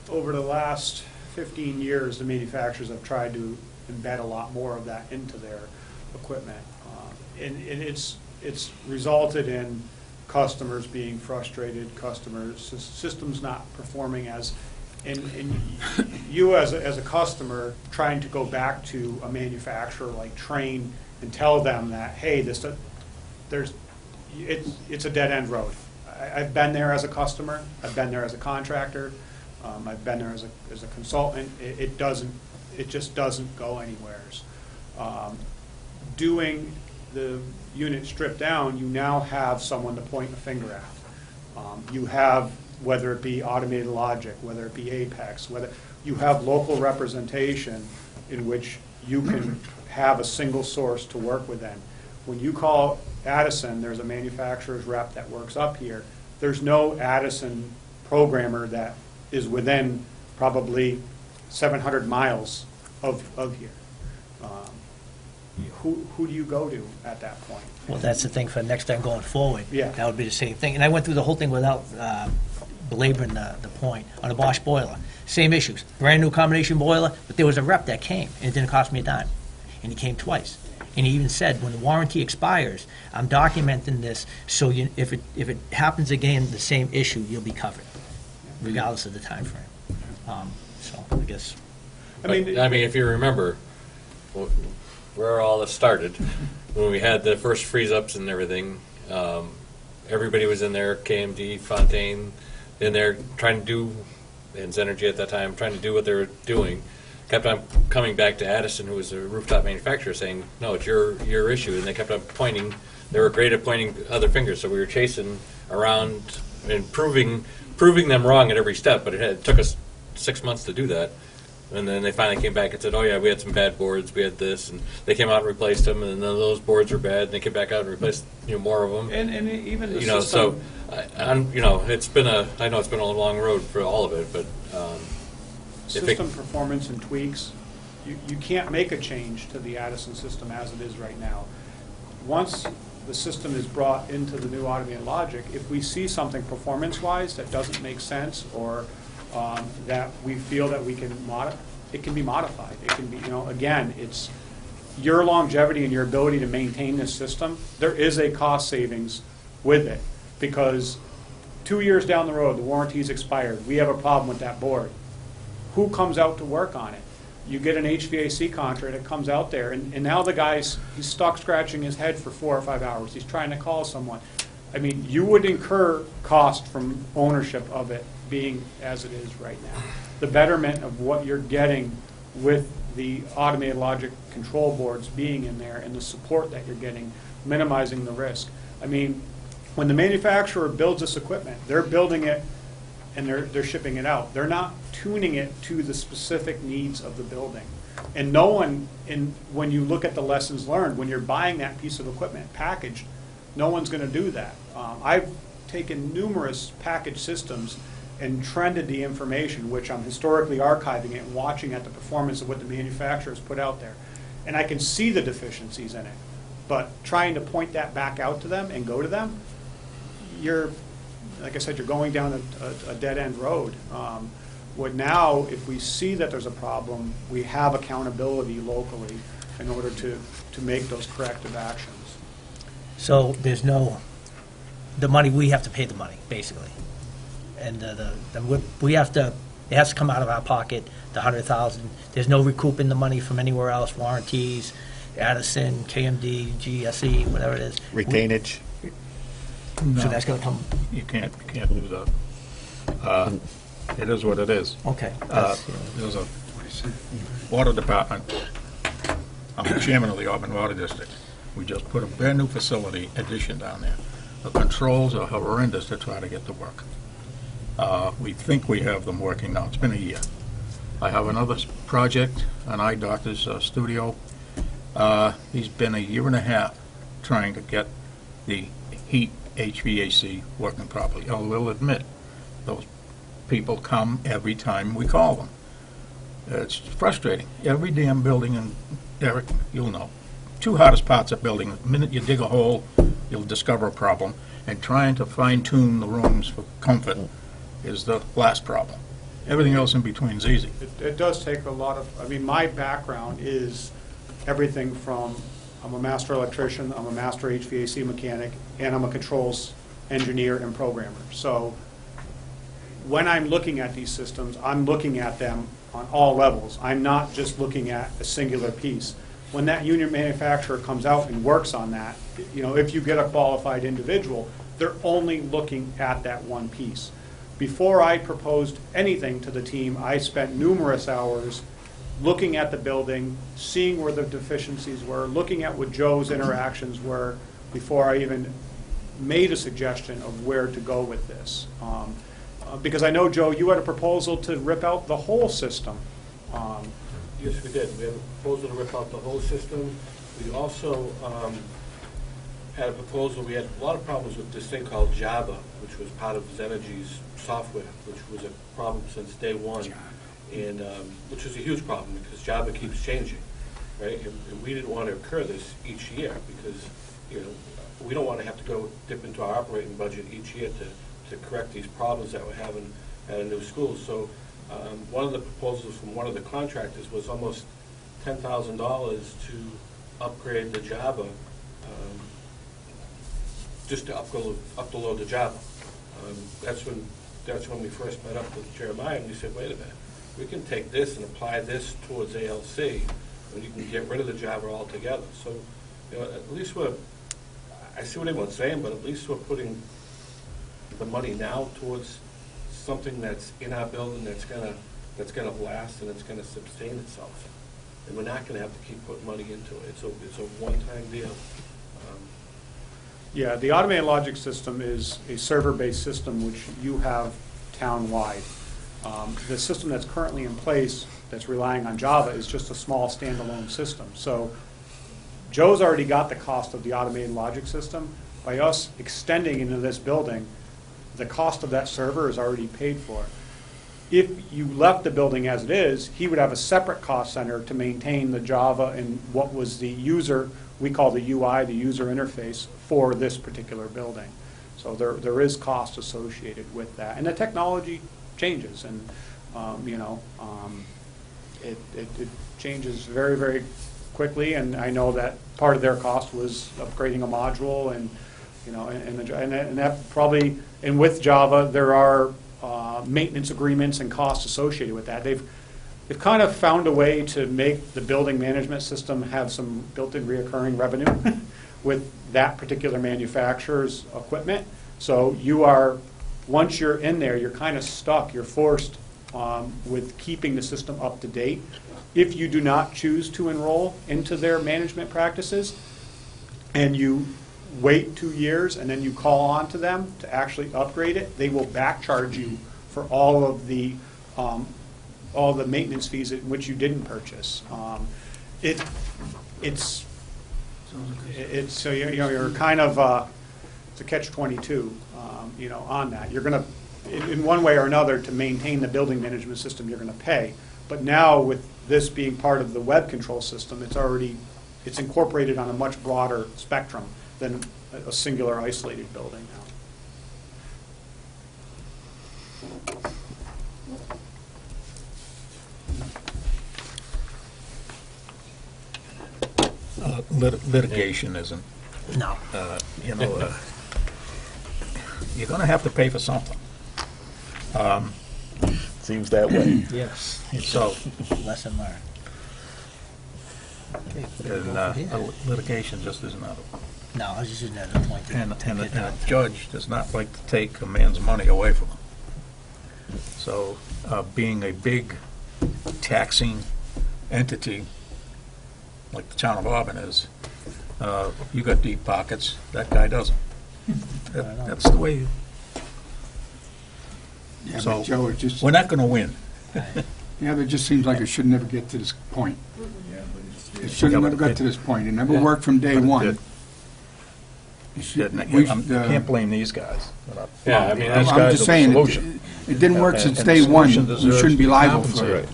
Over the last 15 years, the manufacturers have tried to embed a lot more of that into their equipment. And it's resulted in customers being frustrated, systems not performing as, and you as a customer trying to go back to a manufacturer like Trane and tell them that, hey, it's a dead end road. I've been there as a customer, I've been there as a contractor, I've been there as a consultant. It just doesn't go anywheres. Doing the unit stripped down, you now have someone to point the finger at. You have, whether it be Automated Logic, whether it be Apex, whether you have local representation in which you can have a single source to work within. When you call Addison, there's a manufacturer's rep that works up here. There's no Addison programmer that is within probably 700 miles of here. Who do you go to at that point? Well, that's the thing for next time going forward. Yeah. That would be the same thing. And I went through the whole thing without belaboring the point on the Bosch boiler. Same issues. Brand new combination boiler, but there was a rep that came, and it didn't cost me a dime. And he came twice. And he even said, when the warranty expires, I'm documenting this, so if it happens again, the same issue, you'll be covered, regardless of the time frame. So I guess. I mean, if you remember where all this started, when we had the first freeze-ups and everything, everybody was in there, KMD, Fontaine, in there trying to do, and Zenergy at that time, trying to do what they were doing. Kept on coming back to Addison, who was a rooftop manufacturer, saying, no, it's your issue. And they kept on pointing. They were great at pointing other fingers, so we were chasing around and proving them wrong at every step, but it took us 6 months to do that. And then they finally came back and said, oh, yeah, we had some bad boards, we had this, and they came out and replaced them, and then those boards were bad, and they came back out and replaced more of them. And even the So, system, it's been I know it's been a long road for all of it, but System performance and tweaks, you can't make a change to the Addison system as it is right now. Once the system is brought into the new Automated Logic, if we see something performance-wise that doesn't make sense, or that we feel that we can it can be modified. It can be, again, it's your longevity and your ability to maintain this system. There is a cost savings with it, because 2 years down the road, the warranty's expired. We have a problem with that board. Who comes out to work on it? You get an HVAC contractor that comes out there, and now the guy's, he's stuck scratching his head for 4 or 5 hours. He's trying to call someone. I mean, you would incur cost from ownership of it being as it is right now. The betterment of what you're getting with the Automated Logic control boards being in there and the support that you're getting, minimizing the risk. I mean, when the manufacturer builds this equipment, they're building it and they're shipping it out. They're not tuning it to the specific needs of the building. And no one, when you look at the lessons learned, when you're buying that piece of equipment packaged, no one's going to do that. I've taken numerous packaged systems and trended the information, which I'm historically archiving it and watching at the performance of what the manufacturers put out there. And I can see the deficiencies in it. But trying to point that back out to them and go to them, like I said, you're going down a dead-end road. What now, if we see that there's a problem, we have accountability locally in order to make those corrective actions. So there's the money, we have to pay the money, basically. And we have to, it has to come out of our pocket, the $100,000. There's no recouping the money from anywhere else, warranties, Addison, KMD, GSE, whatever it is. Retainage. No. So that's gonna come, You can't lose that. It is what it is. okay. There's a water department. I'm the chairman of the Auburn Water District. We just put a brand-new facility addition down there. The controls are horrendous to try to get to work. We think we have them working now. It's been a year. I have another project, an eye doctor's studio. He's been a year and a half trying to get the heat HVAC working properly. I will admit, those people come every time we call them. It's frustrating. Every damn building, and Eric, you'll know, two hardest parts of building, the minute you dig a hole, you'll discover a problem, and trying to fine-tune the rooms for comfort is the last problem. Everything else in between is easy. It does take a lot of, I mean, my background is everything from, I'm a master electrician, I'm a master HVAC mechanic, and I'm a controls engineer and programmer. So when I'm looking at these systems, I'm looking at them on all levels. I'm not just looking at a singular piece. When that unit manufacturer comes out and works on that, you know, if you get a qualified individual, they're only looking at that one piece. Before I proposed anything to the team, I spent numerous hours looking at the building, seeing where the deficiencies were, looking at what Joe's interactions were before I even made a suggestion of where to go with this. Because I know, Joe, you had a proposal to rip out the whole system. Yes, we did. We had a proposal to rip out the whole system. We also had a proposal, we had a lot of problems with this thing called Java, which was part of Zenergy's software, which was a problem since day one, and which was a huge problem because Java keeps changing, right? And we didn't want to incur this each year because, you know, we don't want to have to go dip into our operating budget each year to correct these problems that we're having at a new school. So one of the proposals from one of the contractors was almost $10,000 to upgrade the Java, just to upload the Java. That's when we first met up with Jeremiah, and we said, wait a minute, we can take this and apply this towards ALC, and you can get rid of the Java altogether. So, you know, at least I see what everyone's saying, but at least we're putting the money now towards something that's in our building that's gonna last and it's gonna sustain itself. And we're not gonna have to keep putting money into it. It's a one-time deal. Yeah, the automated logic system is a server-based system which you have town-wide. The system that's currently in place that's relying on Java is just a small standalone system. So Joe's already got the cost of the automated logic system. By us extending into this building, the cost of that server is already paid for. If you left the building as it is, he would have a separate cost center to maintain the Java and what was the user, we call the UI, the user interface, for this particular building. So there is cost associated with that. And the technology changes, and it changes very, very quickly, and I know that part of their cost was upgrading a module, and and that probably, and with Java there are maintenance agreements and costs associated with that. They've kind of found a way to make the building management system have some built-in reoccurring revenue with that particular manufacturer's equipment. So once you're in there, you're kind of stuck. You're forced with keeping the system up to date. If you do not choose to enroll into their management practices and you wait 2 years and then you call on to them to actually upgrade it, they will back charge you for all of the maintenance fees in which you didn't purchase. So you're kind of it's a catch-22 on that. You're going to, in one way or another, to maintain the building management system, you're going to pay. But now with this being part of the web control system, it's incorporated on a much broader spectrum than a singular isolated building now. Litigation isn't, No. you're going to have to pay for something. Seems that way. Yes. So, Lesson learned. Okay, and litigation just isn't out of No, I was just using that as a point to And get a down. judge does not like to take a man's money away from him. So, being a big taxing entity, like the town of Auburn is, you got deep pockets, that guy doesn't. That's the way, Yeah, So, but Joe, it just, we're not gonna win. yeah, but it just seems like it should never get to this point. It should Yeah, have never but got it- to this point. It never Yeah. worked from day But it one. did. It should- I we should, can't blame these guys. Yeah, I mean, These I'm guys just are the saying, solution. it didn't work And- since and day the one. solution We deserves shouldn't be to liable compensated.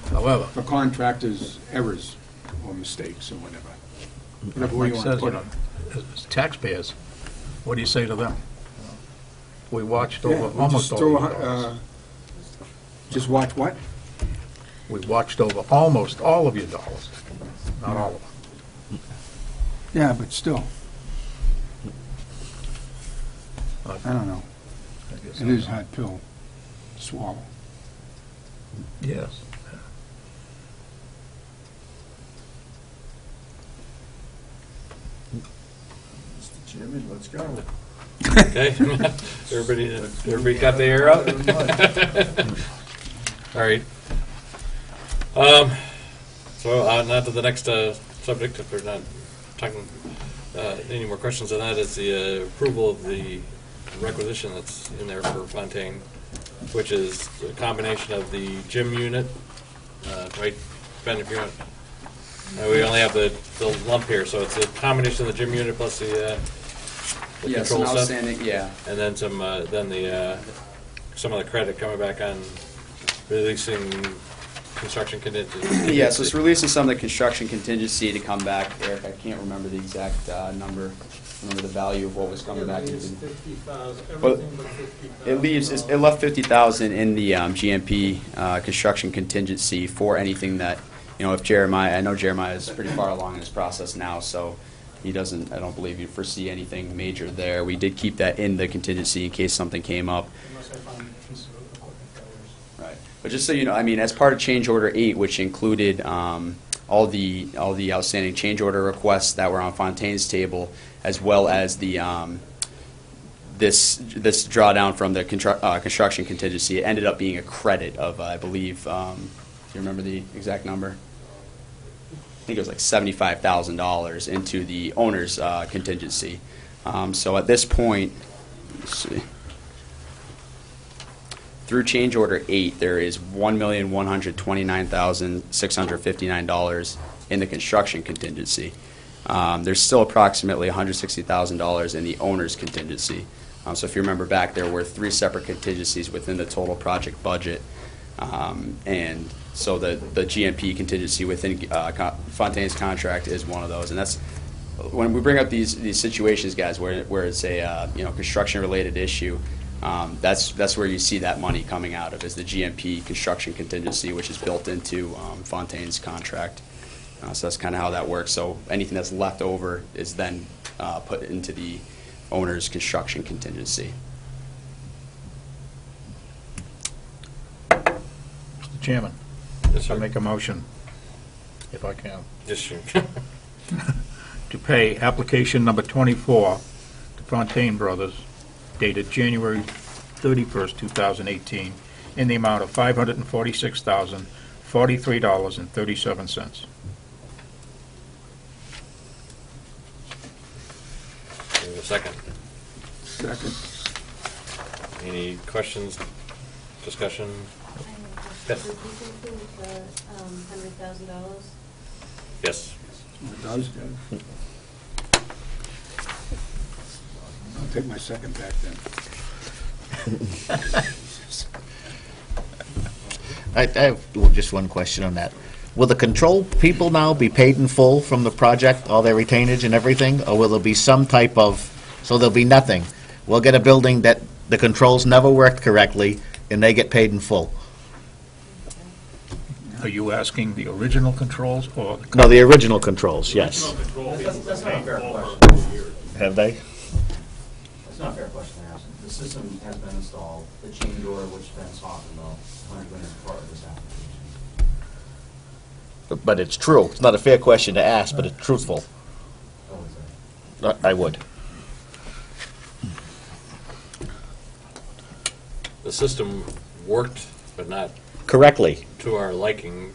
for However, contractors' errors or mistakes or whatever. Whatever way like you it want to says, put you it. know, as taxpayers, what do you say to them? We watched Yeah, over we almost just all throw your a- dollars. Just watch what? We watched over almost all of your dollars, not all of them. Yeah, but still, Uh, I don't know. I guess It is a hard pill to swallow. Yes. Mr. Chairman, let's go. Okay, everybody got the air out? All right. So, on to the next subject, if we're not talking, any more questions on that, is the approval of the requisition that's in there for Fontaine, which is a combination of the gym unit, right, Ben, if you want, we only have the lump here, so it's a combination of the gym unit plus the Yeah, some control stuff. outstanding, yeah. And then some, some of the credit coming back on releasing construction contingency. Yeah, so it's releasing some of the construction contingency to come back. Eric, I can't remember the exact number, remember the value of what was coming back. It's 50,000, Well, everything but 50,000. It left 50,000 in the GMP construction contingency for anything that, you know, if Jeremiah, I know Jeremiah is pretty far along in his process now, so he doesn't, I don't believe you foresee anything major there. We did keep that in the contingency in case something came up. Unless I find a piece of equipment that was. Right. But just so you know, I mean, as part of change order 8, which included all the outstanding change order requests that were on Fontaine's table, as well as the this drawdown from the construction contingency, it ended up being a credit of, I believe, do you remember the exact number? I think it was like $75,000 into the owner's contingency. So at this point, let's see. Through change order 8, there is $1,129,659 in the construction contingency. There's still approximately $160,000 in the owner's contingency. So if you remember back, there were 3 separate contingencies within the total project budget. And so the GMP contingency within Fontaine's contract is one of those. And that's, when we bring up these situations, guys, where it's a construction-related issue, that's where you see that money coming out of, is the GMP construction contingency, which is built into Fontaine's contract. So that's kind of how that works. So anything that's left over is then put into the owner's construction contingency. Mr. Chairman, Yes, I sir. make a motion, if I can, Just shoot. to pay application number 24 to Fontaine Brothers, dated January 31st, 2018, in the amount of $546,043.37. Second. Second. Any questions, discussion? Yes. Does this include the $100,000? Yes. It does. I'll take my second back then. I have just one question on that. Will the control people now be paid in full from the project, all their retainage and everything, or will there be some type of, so there'll be nothing? We'll get a building that the controls never worked correctly, and they get paid in full. Are you asking the original controls or the... No, the original controls, yes. That's not a fair question. Have they? That's not a fair question to ask. The system has been installed, the change order, which Ben's talking about, is part of this application. But it's true. It's not a fair question to ask, but it's truthful. What was I would. The system worked, but not Correctly. to our liking.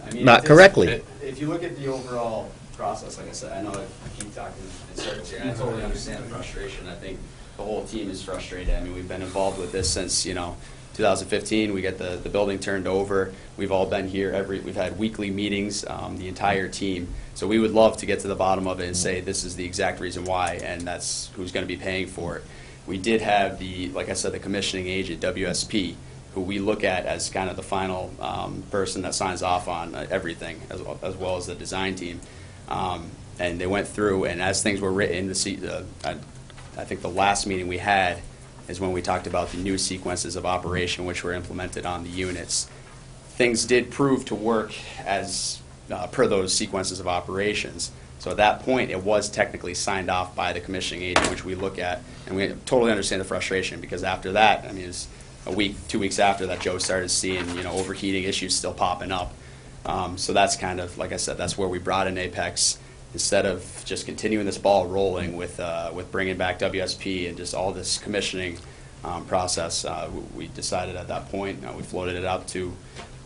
I mean, Not it is- correctly. If you look at the overall process, like I said, I know I keep talking in circles here, and I totally understand the frustration. I think the whole team is frustrated. I mean, we've been involved with this since, 2015. We get the building turned over. We've all been here we've had weekly meetings, the entire team. So we would love to get to the bottom of it and say, this is the exact reason why, and that's who's going to be paying for it. We did have like I said, the commissioning agent, WSP, who we look at as kind of the final person that signs off on everything, as well as the design team. And they went through, and as things were written, I think the last meeting we had is when we talked about the new sequences of operation which were implemented on the units. Things did prove to work as per those sequences of operations. So at that point, it was technically signed off by the commissioning agent, which we look at, and we totally understand the frustration, because after that, I mean, it's a week, 2 weeks after that, Joe started seeing, overheating issues still popping up. So that's kind of, like I said, that's where we brought in Apex. Instead of just continuing this ball rolling with bringing back WSP and just all this commissioning process, we decided at that point, we floated it out to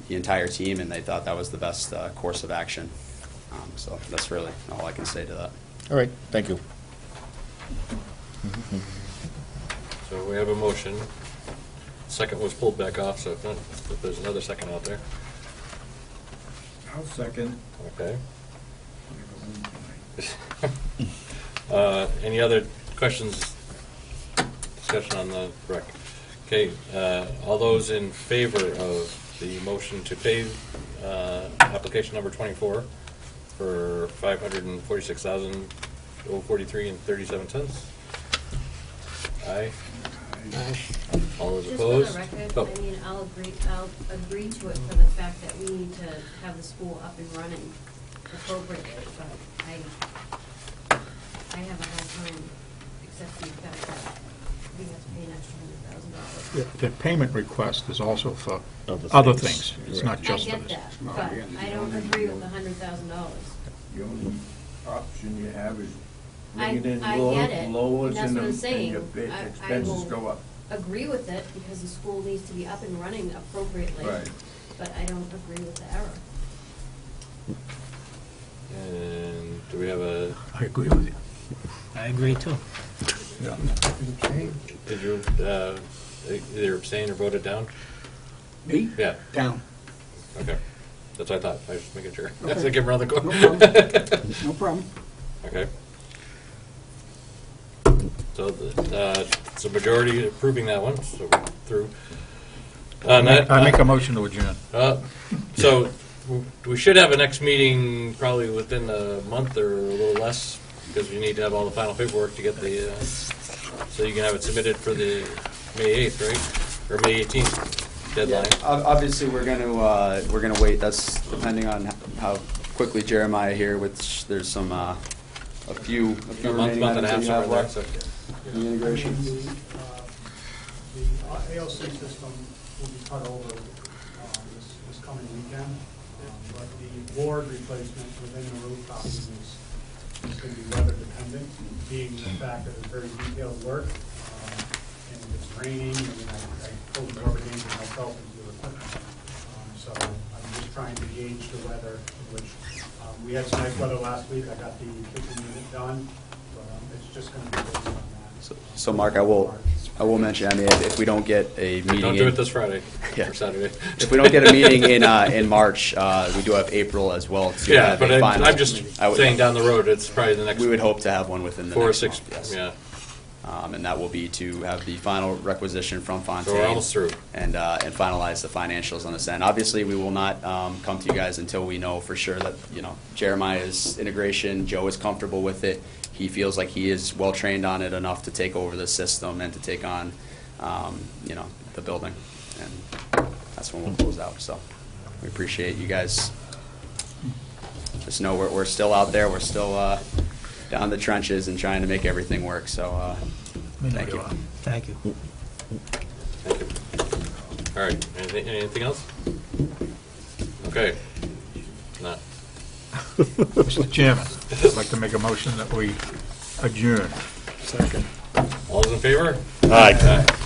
the entire team, and they thought that was the best course of action. So that's really all I can say to that. All right, thank you. So we have a motion. Second was pulled back off, so if there's another second out there. I'll second. Okay. Any other questions, discussion on the rec? Okay, all those in favor of the motion to pay application number 24 for $546,043.37? Aye. All those Just opposed? for the record, Oh. I mean, I'll agree to it for the fact that we need to have the school up and running appropriately, but I have a hard time accepting the fact that we have to pay an extra $100,000. The payment request is also for Other other things. things. It's not I just get for this. that, but I don't agree with the $100,000. The only option you have is I bring it in get low, it, lowers and that's and what I'm the- saying. and your I expenses go will up. agree with it because the school needs to be up and running appropriately. Right. But I don't agree with the error. And do we have a, I agree with you. I agree too. did you either abstain or vote it down? Me? Yeah, Down. okay. That's what I thought. I was just making sure. As I came around the corner. No problem. Okay. So it's a majority approving that one, so we're through. I make a motion to adjourn. So we should have a next meeting probably within a month or a little less, because we need to have all the final paperwork to get the, so you can have it submitted for the May 8th, right? Or May 18th deadline. Obviously, we're gonna wait. That's depending on how quickly Jeremiah here, which there's some a few A month, remaining month and a items that half you have somewhere in there, left. so. The integration. The ALC system will be cut over this coming weekend, but the board replacement within the rooftop is going to be weather dependent, being the fact that it's very detailed work, and if it's raining, I mean, I pulled the rubber bands myself into the equipment. So I'm just trying to gauge the weather, which we had some nice weather last week. I got the kitchen unit done, but it's just going to be based on that. So Mark, I will mention, I mean, if we don't get a meeting. Don't do it this Friday Yeah. or Saturday. If we don't get a meeting in March, we do have April as well to Yeah, have but a final. I'm just saying down the road, it's probably the next. We would hope to have one within the 4 or next 6, month, yes. yeah. And that will be to have the final requisition from Fontaine. So we're almost through. And finalize the financials on this end. Obviously, we will not come to you guys until we know for sure that, Jeremiah's integration, Joe is comfortable with it. He feels like he is well-trained on it enough to take over the system and to take on, the building. And that's when we'll close out. So we appreciate you guys. Just know we're still out there. We're still down the trenches and trying to make everything work. So thank you. Thank you. Thank you. All right, anything else? Okay. No. Mr. Chairman, I'd like to make a motion that we adjourn. Second. All those in favor? Aye. Aye.